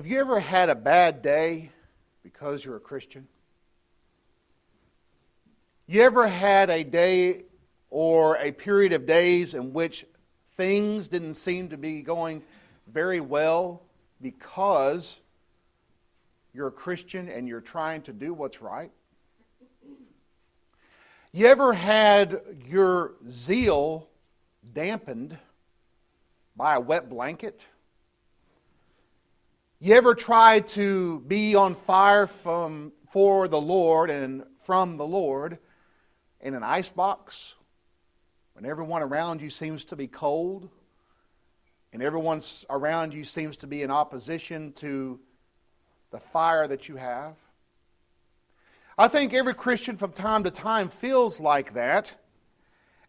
Have you ever had a bad day because you're a Christian? You ever had a day or a period of days in which things didn't seem to be going very well because you're a Christian and you're trying to do what's right? You ever had your zeal dampened by a wet blanket? You ever tried to be on fire for the Lord and from the Lord in an icebox when everyone around you seems to be cold and everyone around you seems to be in opposition to the fire that you have? I think every Christian from time to time feels like that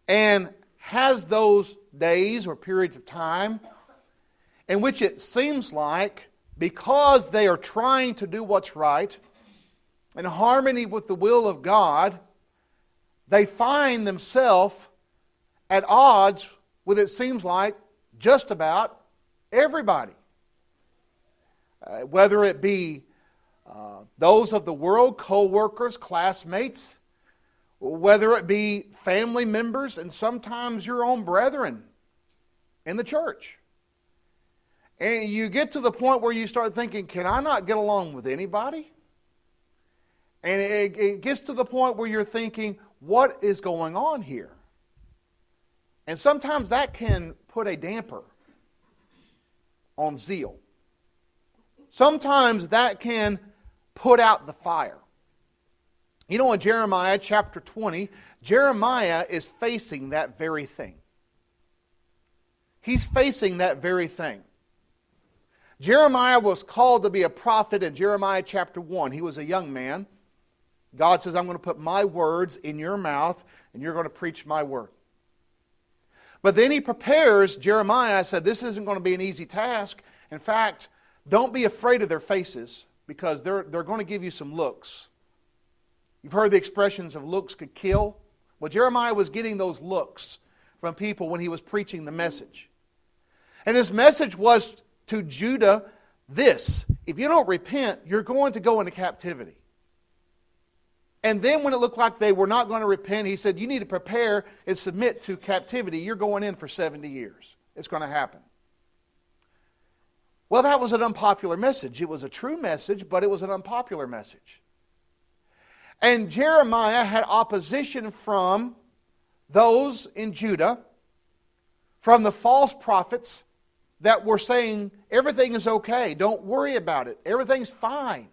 and has those days or periods of time in which it seems like, because they are trying to do what's right, in harmony with the will of God, they find themselves at odds with, it seems like, just about everybody. Whether it be those of the world, co-workers, classmates, whether it be family members, and sometimes your own brethren in the church. And you get to the point where you start thinking, can I not get along with anybody? And it gets to the point where you're thinking, what is going on here? And sometimes that can put a damper on zeal. Sometimes that can put out the fire. You know, in Jeremiah chapter 20, Jeremiah is facing that very thing. He's facing that very thing. Jeremiah was called to be a prophet in Jeremiah chapter 1. He was a young man. God says, I'm going to put my words in your mouth and you're going to preach my word. But then he prepares Jeremiah, said, this isn't going to be an easy task. In fact, don't be afraid of their faces because they're going to give you some looks. You've heard the expressions of looks could kill. Well, Jeremiah was getting those looks from people when he was preaching the message. And his message was to Judah this: if you don't repent, you're going to go into captivity. And then when it looked like they were not going to repent, he said, you need to prepare and submit to captivity. You're going in for 70 years. It's going to happen. Well, that was an unpopular message. It was a true message, but it was an unpopular message. And Jeremiah had opposition from those in Judah, from the false prophets that were saying, everything is okay, don't worry about it, everything's fine.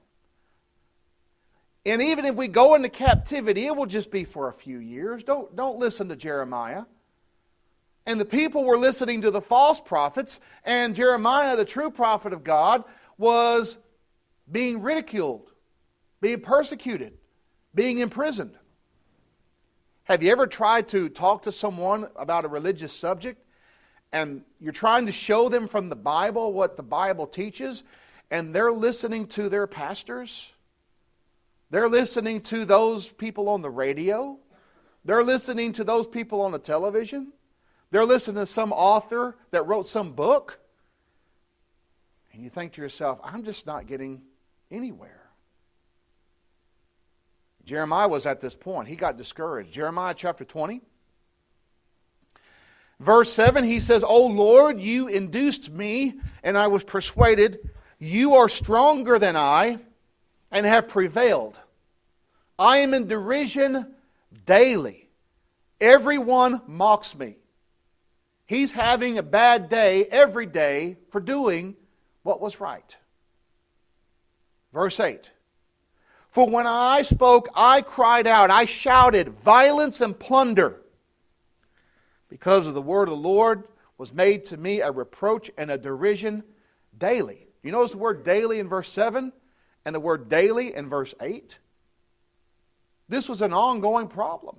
And even if we go into captivity, it will just be for a few years. Don't listen to Jeremiah. And the people were listening to the false prophets, and Jeremiah, the true prophet of God, was being ridiculed, being persecuted, being imprisoned. Have you ever tried to talk to someone about a religious subject and you're trying to show them from the Bible what the Bible teaches, and they're listening to their pastors? They're listening to those people on the radio. They're listening to those people on the television. They're listening to some author that wrote some book. And you think to yourself, I'm just not getting anywhere. Jeremiah was at this point. He got discouraged. Jeremiah chapter 20. Verse 7, he says, O Lord, you induced me, and I was persuaded. You are stronger than I, and have prevailed. I am in derision daily. Everyone mocks me. He's having a bad day every day for doing what was right. Verse 8. For when I spoke, I cried out, I shouted, violence and plunder. Because of the word of the Lord was made to me a reproach and a derision daily. You notice the word daily in verse 7 and the word daily in verse 8? This was an ongoing problem.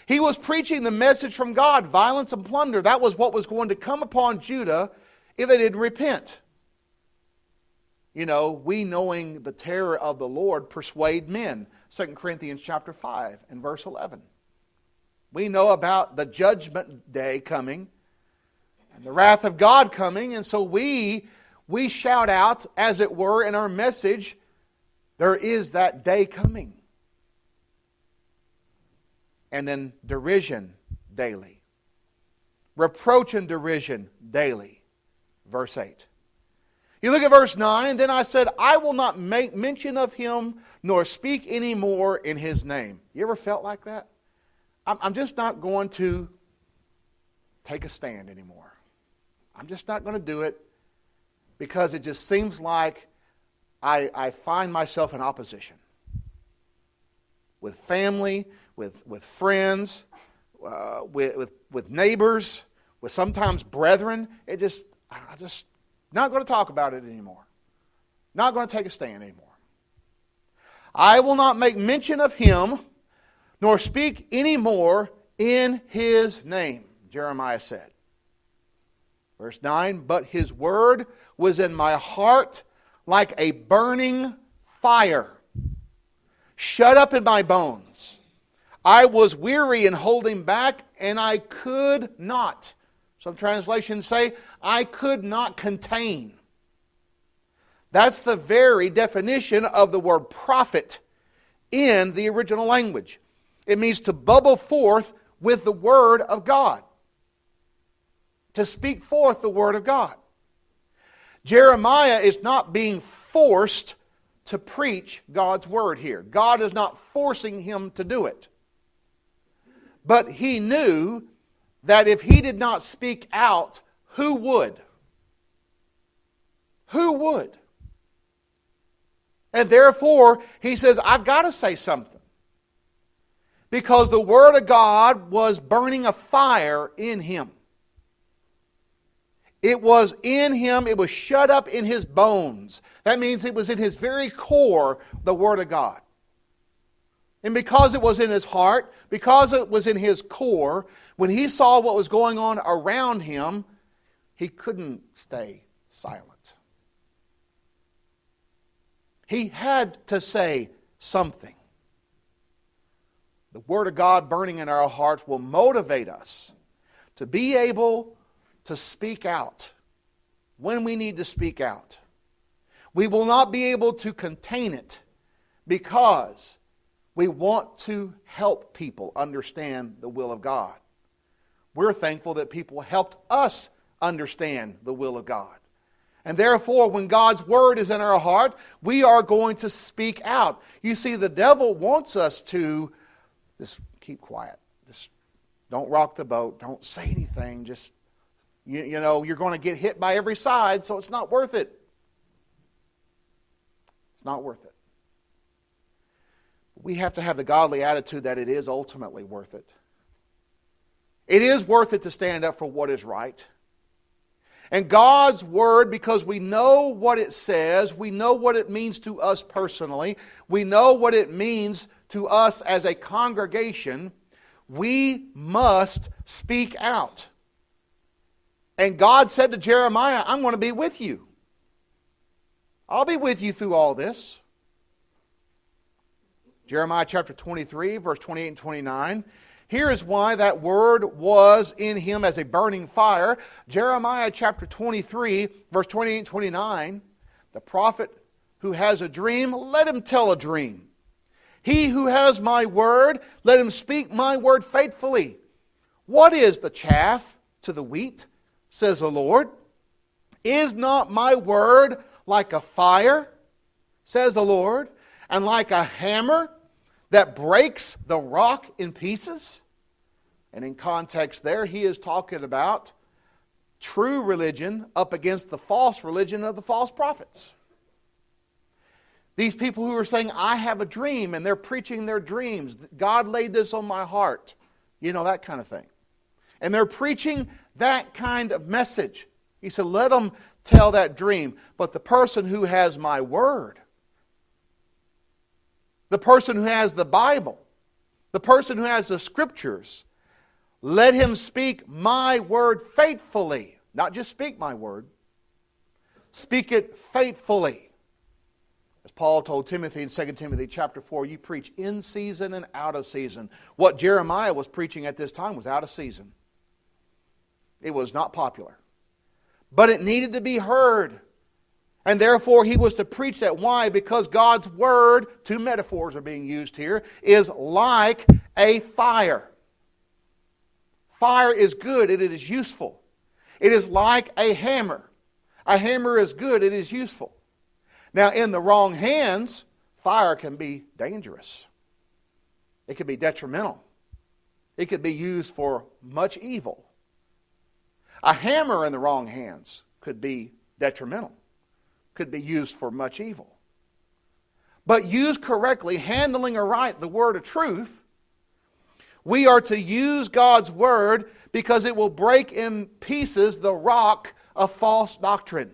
He was preaching the message from God, violence and plunder. That was what was going to come upon Judah if they didn't repent. You know, we knowing the terror of the Lord persuade men. 2 Corinthians chapter 5 and verse 11. We know about the judgment day coming and the wrath of God coming, and so we we shout out, as it were, in our message, there is that day coming. And then derision daily. Reproach and derision daily. Verse 8. You look at verse 9. Then I said, I will not make mention of him, nor speak any more in his name. You ever felt like that? I'm just not going to take a stand anymore. I'm just not going to do it because it just seems like I find myself in opposition. With family, with friends, with neighbors, with sometimes brethren. I'm just not going to talk about it anymore. Not going to take a stand anymore. I will not make mention of him, nor speak any more in his name, Jeremiah said. Verse 9, but his word was in my heart like a burning fire, shut up in my bones. I was weary in holding back, and I could not. Some translations say, I could not contain. That's the very definition of the word prophet in the original language. It means to bubble forth with the Word of God. To speak forth the Word of God. Jeremiah is not being forced to preach God's Word here. God is not forcing him to do it. But he knew that if he did not speak out, who would? Who would? And therefore, he says, I've got to say something. Because the Word of God was burning a fire in him. It was in him, it was shut up in his bones. That means it was in his very core, the Word of God. And because it was in his heart, because it was in his core, when he saw what was going on around him, he couldn't stay silent. He had to say something. The Word of God burning in our hearts will motivate us to be able to speak out when we need to speak out. We will not be able to contain it because we want to help people understand the will of God. We're thankful that people helped us understand the will of God. And therefore, when God's Word is in our heart, we are going to speak out. You see, the devil wants us to just keep quiet. Just don't rock the boat. Don't say anything. Just, you know, you're going to get hit by every side, so it's not worth it. It's not worth it. We have to have the godly attitude that it is ultimately worth it. It is worth it to stand up for what is right. And God's Word, because we know what it says, we know what it means to us personally, we know what it means to us as a congregation, we must speak out. And God said to Jeremiah, I'm going to be with you. I'll be with you through all this. Jeremiah chapter 23, verse 28 and 29. Here is why that word was in him as a burning fire. Jeremiah chapter 23, verse 28 and 29. The prophet who has a dream, let him tell a dream. He who has my word, let him speak my word faithfully. What is the chaff to the wheat, says the Lord? Is not my word like a fire, says the Lord, and like a hammer that breaks the rock in pieces? And in context there, he is talking about true religion up against the false religion of the false prophets. These people who are saying, I have a dream, and they're preaching their dreams. God laid this on my heart. You know, that kind of thing. And they're preaching that kind of message. He said, let them tell that dream. But the person who has my word, the person who has the Bible, the person who has the Scriptures, let him speak my word faithfully. Not just speak my word. Speak it faithfully. As Paul told Timothy in 2 Timothy chapter 4, you preach in season and out of season. What Jeremiah was preaching at this time was out of season. It was not popular. But it needed to be heard. And therefore he was to preach that. Why? Because God's word, two metaphors are being used here, is like a fire. Fire is good, it is useful. It is like a hammer. A hammer is good, it is useful. Now in the wrong hands, fire can be dangerous. It can be detrimental. It could be used for much evil. A hammer in the wrong hands could be detrimental. Could be used for much evil. But used correctly, handling aright the word of truth, we are to use God's word because it will break in pieces the rock of false doctrine.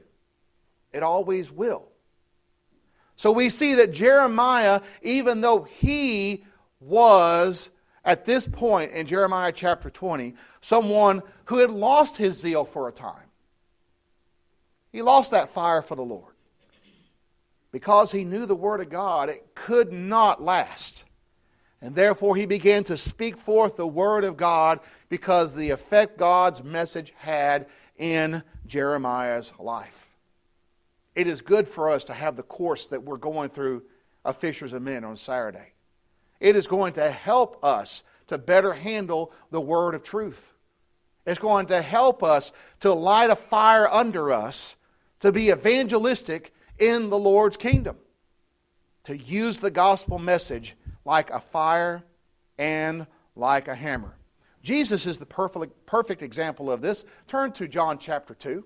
It always will. So we see that Jeremiah, even though he was, at this point in Jeremiah chapter 20, someone who had lost his zeal for a time. He lost that fire for the Lord. Because he knew the Word of God, it could not last. And therefore he began to speak forth the Word of God because the effect God's message had in Jeremiah's life. It is good for us to have the course that we're going through of Fishers of Men on Saturday. It is going to help us to better handle the word of truth. It's going to help us to light a fire under us to be evangelistic in the Lord's kingdom. To use the gospel message like a fire and like a hammer. Jesus is the perfect example of this. Turn to John chapter 2.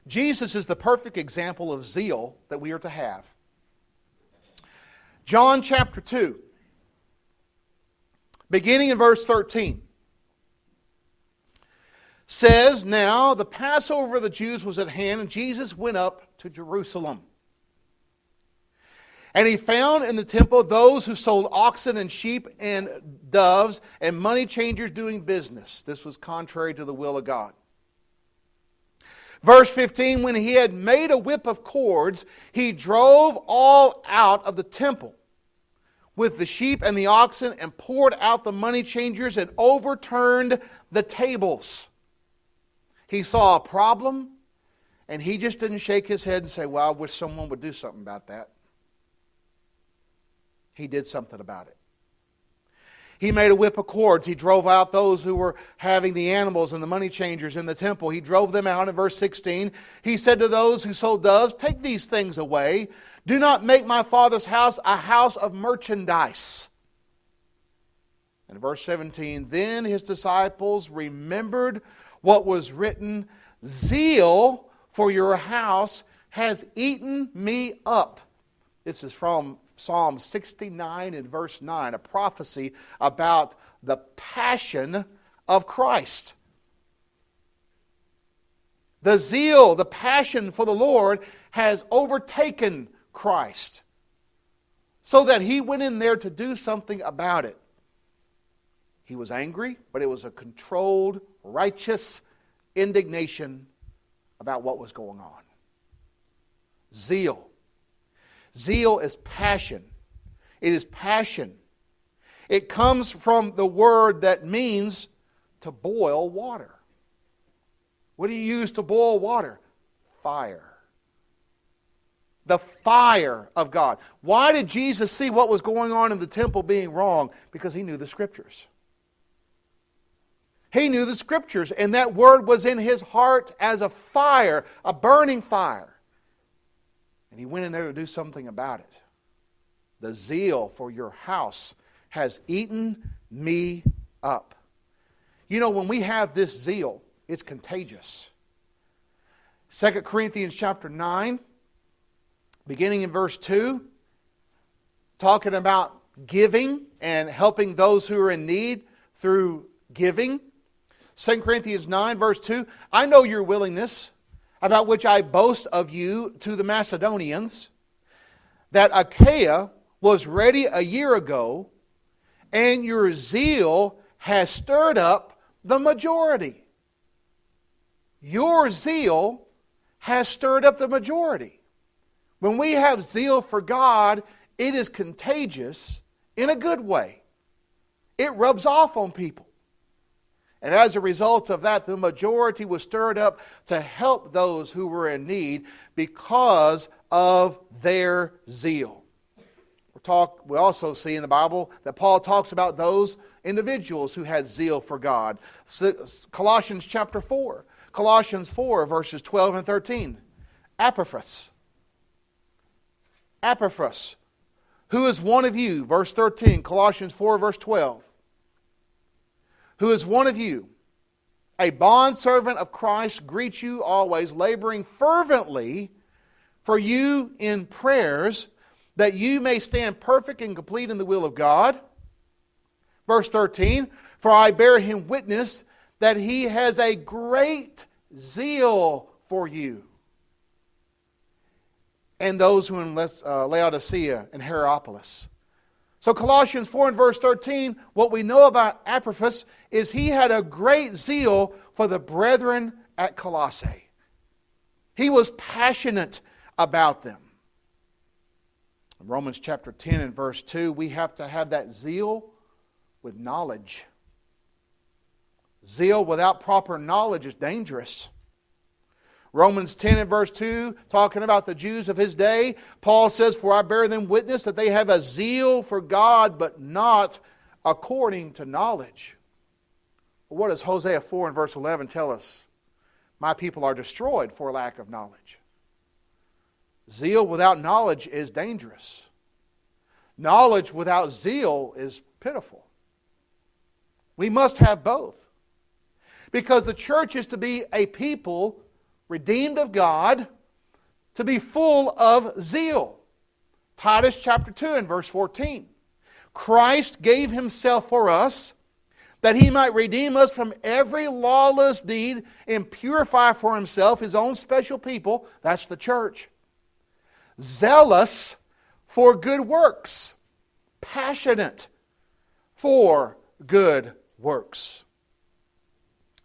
Jesus is the perfect example of zeal that we are to have. John chapter 2, beginning in verse 13, says, Now the Passover of the Jews was at hand, and Jesus went up to Jerusalem. And he found in the temple those who sold oxen and sheep and doves and money changers doing business. This was contrary to the will of God. Verse 15, when he had made a whip of cords, he drove all out of the temple with the sheep and the oxen and poured out the money changers and overturned the tables. He saw a problem and he just didn't shake his head and say, well, I wish someone would do something about that. He did something about it. He made a whip of cords. He drove out those who were having the animals and the money changers in the temple. He drove them out in verse 16. He said to those who sold doves, Take these things away. Do not make my Father's house a house of merchandise. And verse 17, Then his disciples remembered what was written, Zeal for your house has eaten me up. This is from Psalm 69 and verse 9, a prophecy about the passion of Christ. The zeal, the passion for the Lord has overtaken Christ, so that he went in there to do something about it. He was angry, but it was a controlled, righteous indignation about what was going on. Zeal. Zeal is passion. It is passion. It comes from the word that means to boil water. What do you use to boil water? Fire. The fire of God. Why did Jesus see what was going on in the temple being wrong? Because he knew the Scriptures. He knew the Scriptures, and that word was in his heart as a fire, a burning fire. And he went in there to do something about it. The zeal for your house has eaten me up. You know, when we have this zeal, it's contagious. 2 Corinthians chapter 9, beginning in verse 2, talking about giving and helping those who are in need through giving. 2 Corinthians 9, verse 2, I know your willingness, about which I boast of you to the Macedonians, that Achaia was ready a year ago, and your zeal has stirred up the majority. Your zeal has stirred up the majority. When we have zeal for God, it is contagious in a good way. It rubs off on people. And as a result of that, the majority was stirred up to help those who were in need because of their zeal. We also see in the Bible that Paul talks about those individuals who had zeal for God. Colossians chapter 4. Colossians 4, verses 12 and 13. Epaphras. Epaphras. Who is one of you, verse 13, Colossians 4, verse 12. Who is one of you, a bondservant of Christ, greets you always, laboring fervently for you in prayers, that you may stand perfect and complete in the will of God. Verse 13, for I bear him witness that he has a great zeal for you. And those who in Laodicea and Hierapolis. So Colossians 4 and verse 13, what we know about Epaphras is he had a great zeal for the brethren at Colossae. He was passionate about them. In Romans chapter 10 and verse 2, we have to have that zeal with knowledge. Zeal without proper knowledge is dangerous. Romans 10 and verse 2, talking about the Jews of his day, Paul says, for I bear them witness that they have a zeal for God, but not according to knowledge. Well, what does Hosea 4 and verse 11 tell us? My people are destroyed for lack of knowledge. Zeal without knowledge is dangerous. Knowledge without zeal is pitiful. We must have both. Because the church is to be a people redeemed of God, to be full of zeal. Titus chapter 2 and verse 14. Christ gave himself for us, that he might redeem us from every lawless deed and purify for himself his own special people, that's the church, zealous for good works, passionate for good works.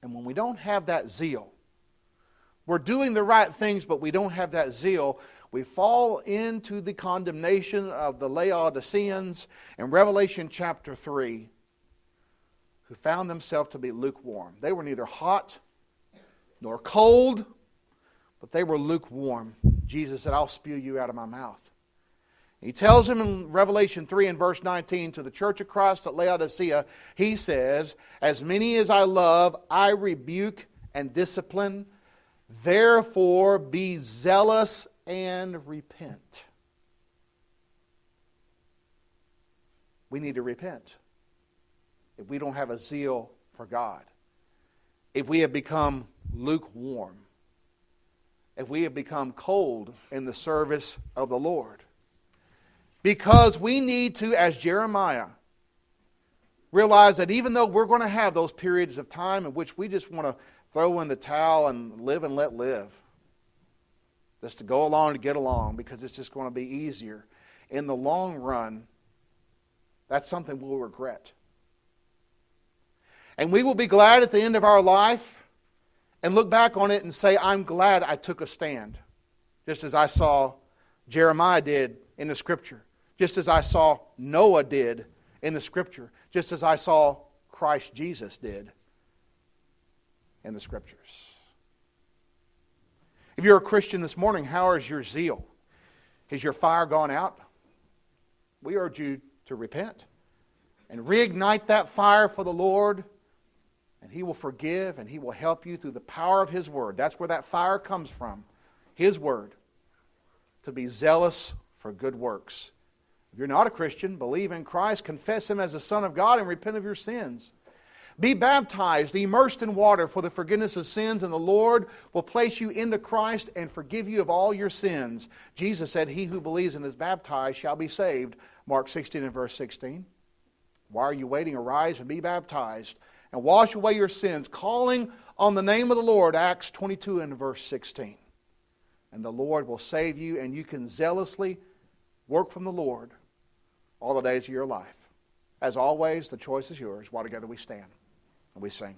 And when we don't have that zeal, we're doing the right things, but we don't have that zeal, we fall into the condemnation of the Laodiceans in Revelation chapter 3, who found themselves to be lukewarm. They were neither hot nor cold, but they were lukewarm. Jesus said, I'll spew you out of my mouth. He tells him in Revelation 3 and verse 19 to the church of Christ at Laodicea, he says, as many as I love, I rebuke and discipline. Therefore be zealous and repent. We need to repent if we don't have a zeal for God. If we have become lukewarm. If we have become cold in the service of the Lord. Because we need to, as Jeremiah, realize that even though we're going to have those periods of time in which we just want to throw in the towel and live and let live, just to go along to get along because it's just going to be easier, in the long run, that's something we'll regret. And we will be glad at the end of our life and look back on it and say, I'm glad I took a stand. Just as I saw Jeremiah did in the Scripture. Just as I saw Noah did in the Scripture. Just as I saw Christ Jesus did in the Scriptures. If you're a Christian this morning, how is your zeal? Has your fire gone out? We urge you to repent and reignite that fire for the Lord, and He will forgive and He will help you through the power of His Word. That's where that fire comes from, His Word, to be zealous for good works. If you're not a Christian, believe in Christ, confess Him as the Son of God, and repent of your sins. Be baptized, immersed in water for the forgiveness of sins, and the Lord will place you into Christ and forgive you of all your sins. Jesus said, he who believes and is baptized shall be saved. Mark 16 and verse 16. Why are you waiting? Arise and be baptized and wash away your sins, calling on the name of the Lord. Acts 22 and verse 16. And the Lord will save you, and you can zealously work from the Lord all the days of your life. As always, the choice is yours. While together we stand and we sing.